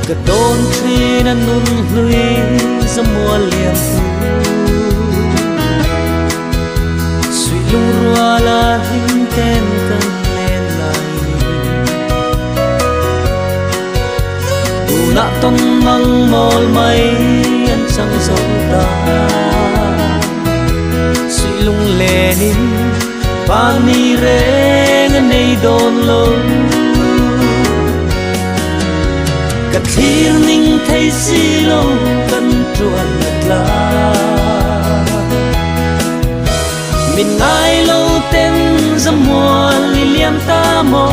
cái đôn khi nan nun lui ra mùa liềm suy lung rua là hình tên cần lên lại tu nạ tôn măng mol mây ăn trăng dầu ta suy lung lệ nín pani re ngân đôn lâu cả thiên ninh thấy xí lâu cần truan la mình ai lâu tên ra mùa li liam ta mò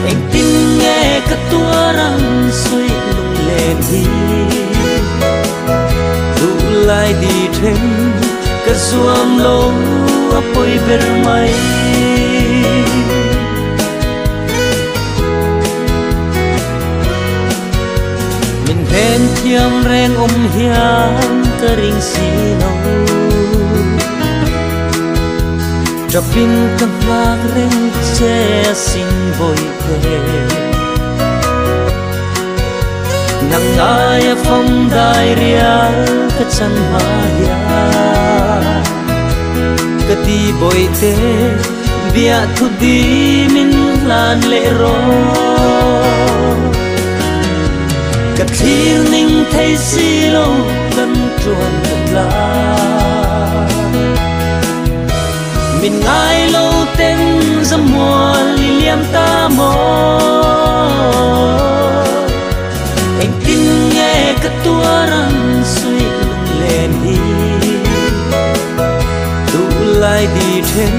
anh tin nghe cả tua răng suy lung lên đi đủ lại đi thêm cả xuông lâu apoi bermai Hẹn thiam reng hiam cơ ring xì nâu Trà pin cầm lạc reng che xin vội về Nắng ai phong đài ria cơ chân maya Cơ đi bội tê bia thu đi min lan lệ rô cả thiên ninh thấy xí lâu cần truan thật là mình ai lâu tên ra mùa li liam ta mò anh tin nghe cả tua răng suy lung lên đi đủ lại đi thêm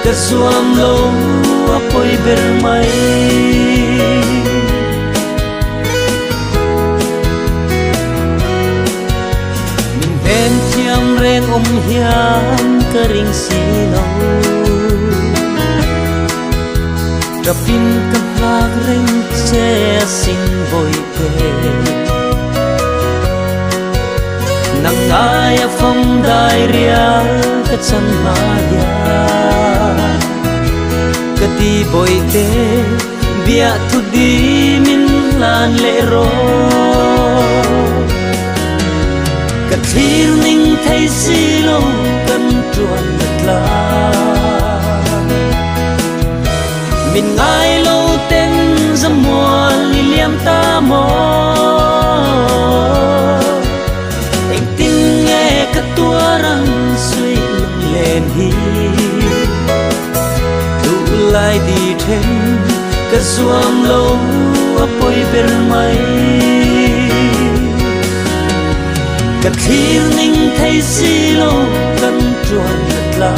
cả xuông lâu apoi bermai reng hiam cơ ring xì nâu Trà pin cầm lạc reng che xin vội về Nắng ai phong đài ria cơ chân maya Cơ đi bội tê bia thu đi min lan lệ rô cả thiên ninh thấy xí lâu cần truan thật là mình ai lâu tên ra mùa li liam ta mò anh tin nghe cả tua răng suy lung lên hi đủ lại đi thêm cả xuông lâu apoi bermai cả thiên ninh thấy xí lâu cần truan thật là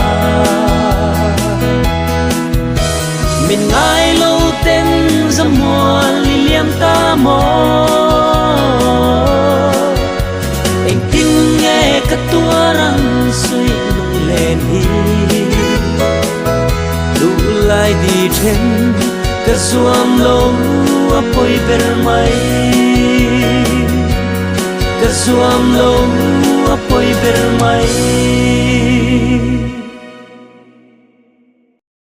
mình ai lâu tên ra mùa li liam ta mò anh tin nghe cả tua răng suy lung lên hi đủ lại đi thêm cả xuông lâu apoi bermai Kesuam lo apoi bermai